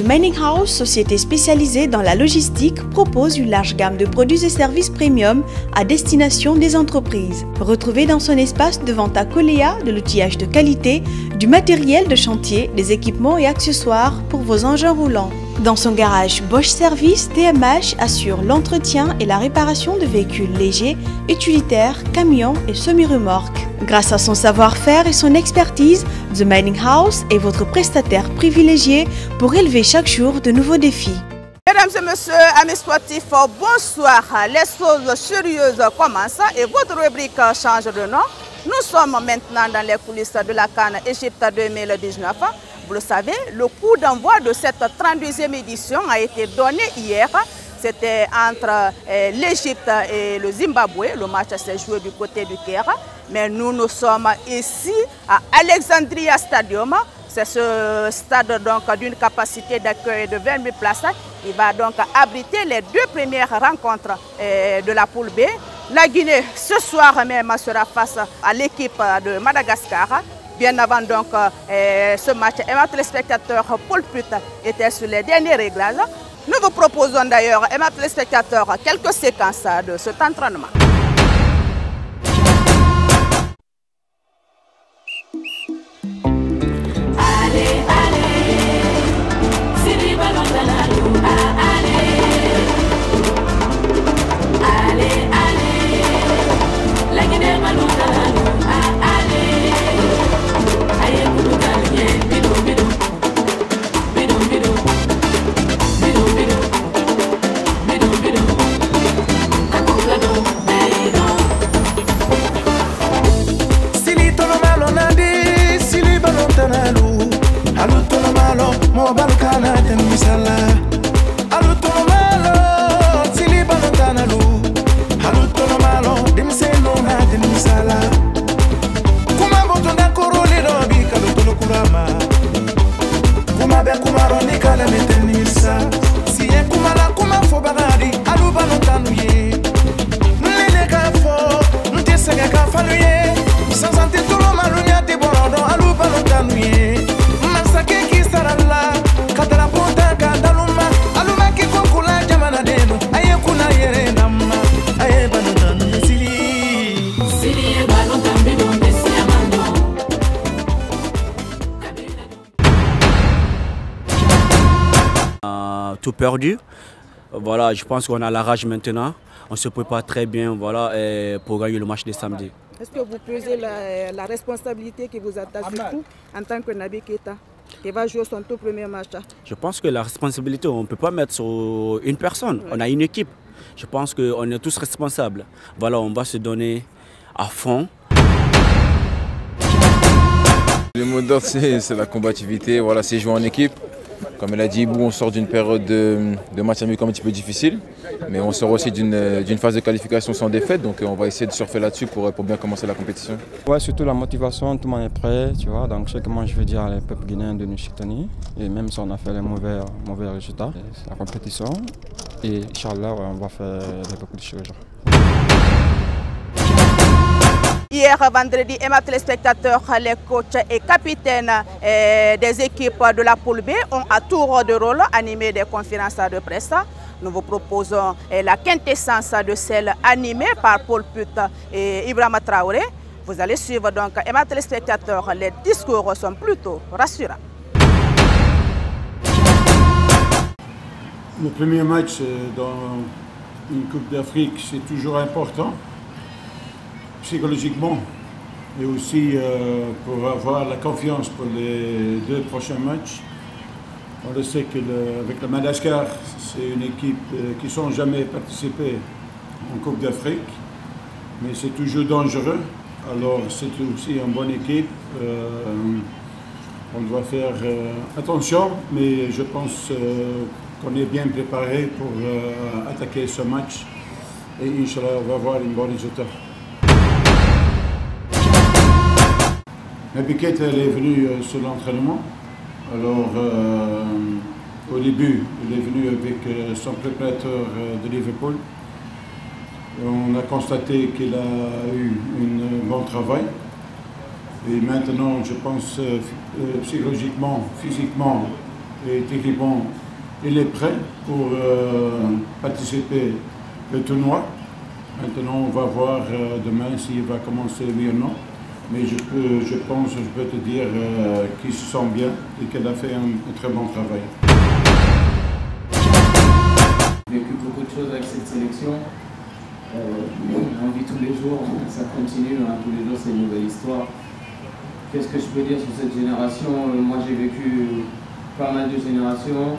The Mining House, société spécialisée dans la logistique, propose une large gamme de produits et services premium à destination des entreprises. Retrouvez dans son espace de vente à Coléa de l'outillage de qualité, du matériel de chantier, des équipements et accessoires pour vos engins roulants. Dans son garage Bosch Service, TMH assure l'entretien et la réparation de véhicules légers, utilitaires, camions et semi-remorques. Grâce à son savoir-faire et son expertise, The Mining House est votre prestataire privilégié pour élever chaque jour de nouveaux défis. Mesdames et messieurs, amis sportifs, bonsoir. Les choses sérieuses commencent et votre rubrique change de nom. Nous sommes maintenant dans les coulisses de la CAN Égypte 2019. Vous le savez, le coup d'envoi de cette 32e édition a été donné hier. C'était entre l'Égypte et le Zimbabwe. Le match s'est joué du côté du Caire. Mais nous sommes ici à Alexandria Stadium. C'est ce stade d'une capacité d'accueil de 20 000 places. Il va donc abriter les deux premières rencontres de la poule B. La Guinée, ce soir même, sera face à l'équipe de Madagascar. Bien avant donc ce match, et notre téléspectateur Paul Put était sur les derniers réglages. Nous vous proposons d'ailleurs, et notre téléspectateur, quelques séquences de cet entraînement. Tout perdu. Voilà, je pense qu'on a la rage maintenant. On se prépare très bien, voilà, pour gagner le match de samedi. Est-ce que vous pesez la responsabilité qui vous attache surtout en tant que Naby Keita, qui va jouer son tout premier match? Je pense que la responsabilité, on ne peut pas mettre sur une personne. Oui. On a une équipe. Je pense qu'on est tous responsables. Voilà, on va se donner à fond. Le mot d'ordre, c'est la combativité, voilà, c'est jouer en équipe. Comme elle a dit, on sort d'une période de match amical un petit peu difficile, mais on sort aussi d'une phase de qualification sans défaite, donc on va essayer de surfer là-dessus pour bien commencer la compétition. Ouais, surtout la motivation, tout le monde est prêt, tu vois, donc ce que moi je veux dire à les peuples guinéens de nous soutenir, et même si on a fait les mauvais résultats, c'est la compétition, et Inch'Allah, on va faire beaucoup de choses. Hier, vendredi, et ma téléspectateur, les coachs et capitaines des équipes de la poule B ont à tour de rôle animé des conférences de presse. Nous vous proposons la quintessence de celle animée par Paul Put et Ibrahima Traoré. Vous allez suivre donc, et ma téléspectateur, les discours sont plutôt rassurants. Le premier match dans une Coupe d'Afrique, c'est toujours important. Psychologiquement et aussi pour avoir la confiance pour les deux prochains matchs. On le sait qu'avec le Madagascar, c'est une équipe qui n'a jamais participé en Coupe d'Afrique, mais c'est toujours dangereux. Alors c'est aussi une bonne équipe. On doit faire attention, mais je pense qu'on est bien préparé pour attaquer ce match et Inch'Allah, on va avoir un bon résultat. Naby Keita est venu sur l'entraînement. Alors, au début, il est venu avec son préparateur de Liverpool. On a constaté qu'il a eu un bon travail. Et maintenant, je pense psychologiquement, physiquement, Et Téquibon, il est prêt pour participer au tournoi. Maintenant, on va voir demain s'il va commencer oui ou non. Mais je peux te dire qu'il se sent bien et qu'elle a fait un très bon travail. J'ai vécu beaucoup de choses avec cette sélection. On vit tous les jours, ça continue, hein, tous les jours c'est une nouvelle histoire. Qu'est-ce que je peux dire sur cette génération? Moi j'ai vécu pas mal de générations.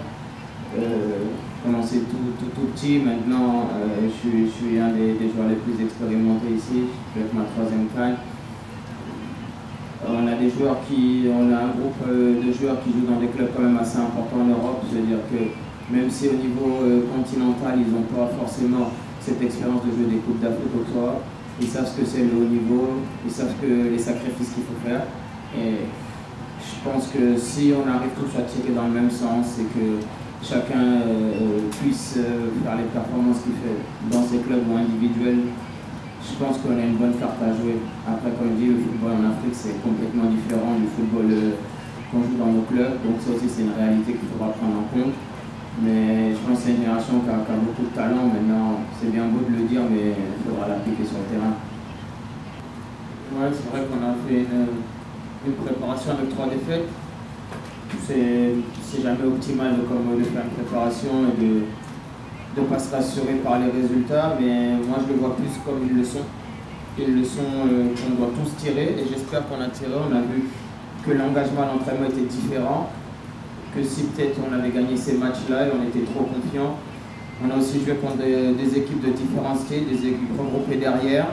Commencé tout petit, maintenant je suis un des joueurs les plus expérimentés ici, je vais être ma 3e CAN. On a un groupe de joueurs qui jouent dans des clubs quand même assez importants en Europe, c'est-à-dire que même si au niveau continental ils n'ont pas forcément cette expérience de jouer des Coupes d'Afrique au soir, ils savent ce que c'est le haut niveau, ils savent les sacrifices qu'il faut faire. Et je pense que si on arrive tous à tirer dans le même sens et que chacun puisse faire les performances qu'il fait dans ses clubs ou individuels, je pense qu'on a une bonne carte à jouer. Après, comme je dis, le football en Afrique c'est complètement différent du football qu'on joue dans nos clubs, donc ça aussi c'est une réalité qu'il faudra prendre en compte. Mais je pense que c'est une génération qui a beaucoup de talent. Maintenant, c'est bien beau de le dire, mais il faudra l'appliquer sur le terrain. Ouais, c'est vrai qu'on a fait une préparation avec 3 défaites. C'est jamais optimal de faire une préparation et de ne pas se rassurer par les résultats, mais moi je le vois plus comme une leçon. Une leçon qu'on doit tous tirer, et j'espère qu'on a tiré. On a vu que l'engagement à l'entraînement était différent, que si peut-être on avait gagné ces matchs-là et on était trop confiants. On a aussi joué contre des équipes de différents styles, des équipes regroupées derrière,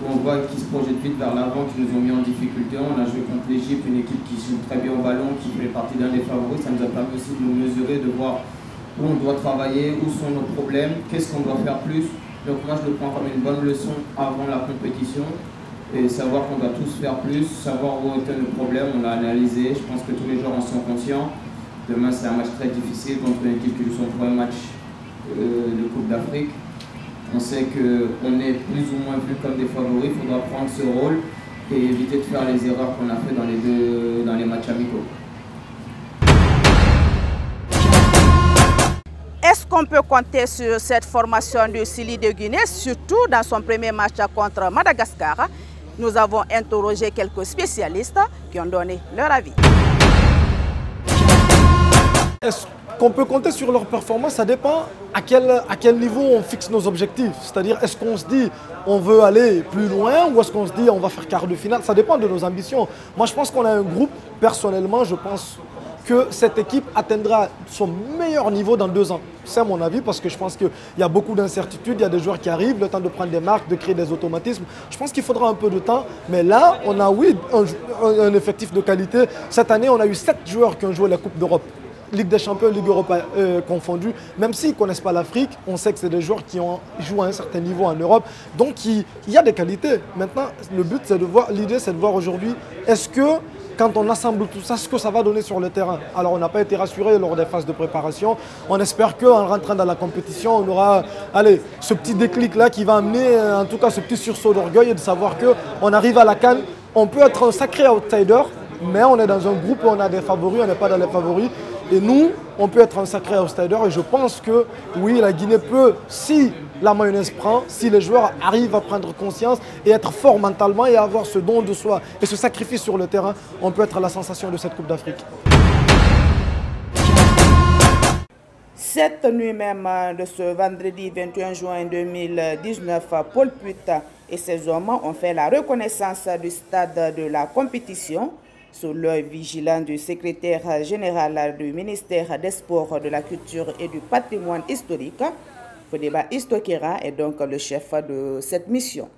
où on voit qu'ils se projettent vite vers l'avant, qui nous ont mis en difficulté. On a joué contre l'Égypte, une équipe qui joue très bien au ballon, qui fait partie d'un des favoris. Ça nous a permis aussi de nous mesurer, de voir où on doit travailler, où sont nos problèmes, qu'est-ce qu'on doit faire plus. Donc moi je le prends comme une bonne leçon avant la compétition, et savoir qu'on doit tous faire plus, savoir où étaient nos problèmes, on l'a analysé. Je pense que tous les joueurs en sont conscients. Demain c'est un match très difficile contre une équipe qui joue son premier match de Coupe d'Afrique. On sait qu'on est plus ou moins vu comme des favoris, il faudra prendre ce rôle et éviter de faire les erreurs qu'on a fait dans les matchs amicaux. Est-ce qu'on peut compter sur cette formation de Sili de Guinée, surtout dans son premier match contre Madagascar? Nous avons interrogé quelques spécialistes qui ont donné leur avis. Est-ce qu'on peut compter sur leur performance? Ça dépend à quel niveau on fixe nos objectifs. C'est-à-dire, est-ce qu'on se dit on veut aller plus loin ou est-ce qu'on se dit on va faire quart de finale? Ça dépend de nos ambitions. Moi, je pense qu'on a un groupe, personnellement, je pense que cette équipe atteindra son meilleur niveau dans 2 ans. C'est mon avis parce que je pense qu'il y a beaucoup d'incertitudes, il y a des joueurs qui arrivent, le temps de prendre des marques, de créer des automatismes. Je pense qu'il faudra un peu de temps, mais là, on a oui un effectif de qualité. Cette année, on a eu 7 joueurs qui ont joué la Coupe d'Europe. Ligue des Champions, Ligue Europa confondue. Même s'ils ne connaissent pas l'Afrique, on sait que c'est des joueurs qui ont joué à un certain niveau en Europe. Donc il y a des qualités. Maintenant, le but, c'est de voir, l'idée, c'est de voir aujourd'hui, est-ce que quand on assemble tout ça, ce que ça va donner sur le terrain. Alors on n'a pas été rassuré lors des phases de préparation. On espère qu'en rentrant dans la compétition, on aura ce petit déclic-là qui va amener en tout cas ce petit sursaut d'orgueil et de savoir qu'on arrive à la CAN. On peut être un sacré outsider, mais on est dans un groupe où on a des favoris, on n'est pas dans les favoris. Et nous, on peut être un sacré outsider et je pense que oui, la Guinée peut, si la mayonnaise prend, si les joueurs arrivent à prendre conscience et être forts mentalement et avoir ce don de soi et ce sacrifice sur le terrain, on peut être la sensation de cette Coupe d'Afrique. Cette nuit même de ce vendredi 21 juin 2019, Paul Putte et ses hommes ont fait la reconnaissance du stade de la compétition sous l'œil vigilant du secrétaire général du ministère des Sports, de la Culture et du Patrimoine historique. Fodeba Istokera est donc le chef de cette mission.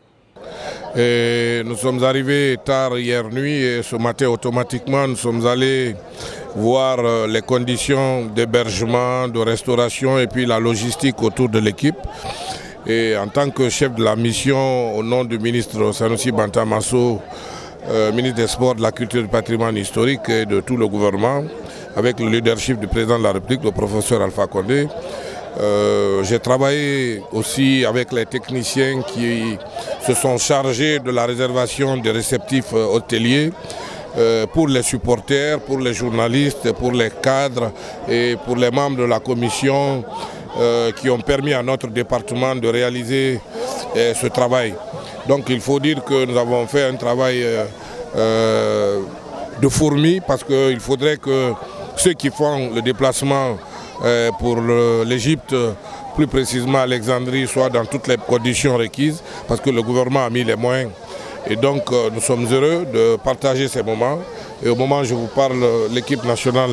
Et nous sommes arrivés tard hier nuit et ce matin automatiquement nous sommes allés voir les conditions d'hébergement, de restauration et puis la logistique autour de l'équipe. Et en tant que chef de la mission, au nom du ministre Sanusi Bantamasso, ministre des Sports, de la Culture et du Patrimoine historique et de tout le gouvernement, avec le leadership du président de la République, le professeur Alpha Condé. J'ai travaillé aussi avec les techniciens qui se sont chargés de la réservation des réceptifs hôteliers pour les supporters, pour les journalistes, pour les cadres et pour les membres de la commission qui ont permis à notre département de réaliser ce travail. Donc il faut dire que nous avons fait un travail de fourmi parce qu'il faudrait que ceux qui font le déplacement pour l'Égypte, plus précisément Alexandrie, soient dans toutes les conditions requises parce que le gouvernement a mis les moyens. Et donc nous sommes heureux de partager ces moments. Et au moment où je vous parle, l'équipe nationale,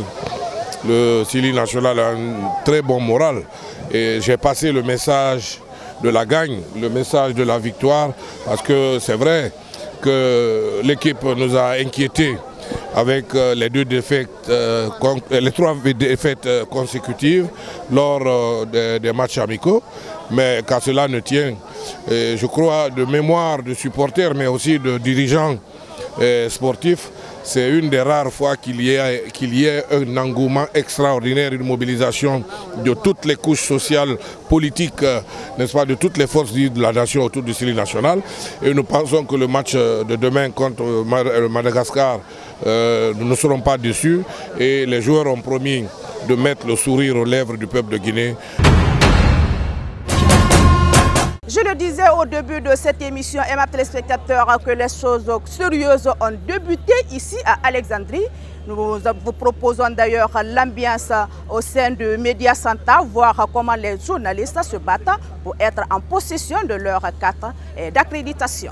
le Sili national a un très bon moral. Et j'ai passé le message de la gagne, le message de la victoire, parce que c'est vrai que l'équipe nous a inquiétés avec les trois défaites consécutives lors des matchs amicaux. Mais qu'à cela ne tient, je crois, de mémoire de supporters, mais aussi de dirigeants sportifs, c'est une des rares fois qu'il y ait un engouement extraordinaire, une mobilisation de toutes les couches sociales, politiques, n'est-ce pas, de toutes les forces de la nation autour du Sili national. Et nous pensons que le match de demain contre Madagascar, nous ne serons pas déçus. Et les joueurs ont promis de mettre le sourire aux lèvres du peuple de Guinée. Je le disais au début de cette émission, et mes téléspectateurs, que les choses sérieuses ont débuté ici à Alexandrie. Nous vous proposons d'ailleurs l'ambiance au sein de Media Center, voir comment les journalistes se battent pour être en possession de leur carte d'accréditation.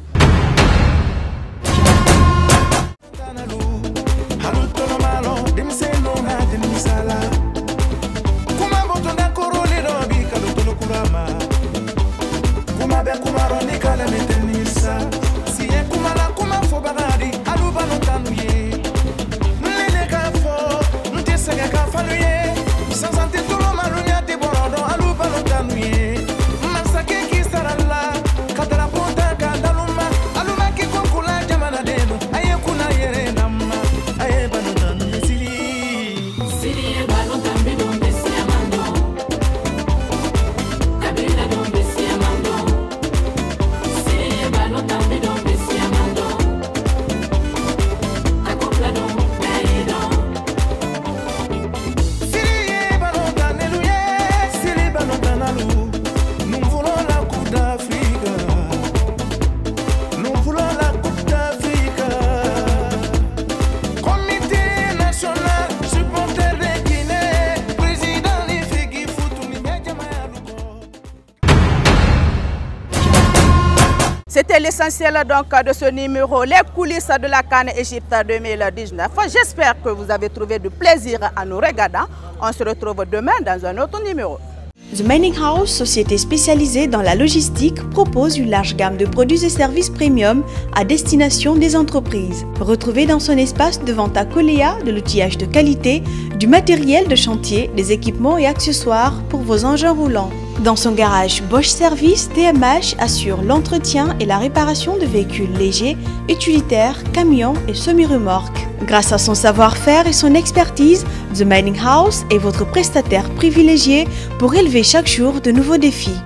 C'était l'essentiel donc de ce numéro, les coulisses de la CAN Égypte 2019. J'espère que vous avez trouvé du plaisir en nous regardant. On se retrouve demain dans un autre numéro. The Mining House, société spécialisée dans la logistique, propose une large gamme de produits et services premium à destination des entreprises. Retrouvez dans son espace de vente à Coléa de l'outillage de qualité, du matériel de chantier, des équipements et accessoires pour vos engins roulants. Dans son garage Bosch Service, TMH assure l'entretien et la réparation de véhicules légers, utilitaires, camions et semi-remorques. Grâce à son savoir-faire et son expertise, The Mining House est votre prestataire privilégié pour élever chaque jour de nouveaux défis.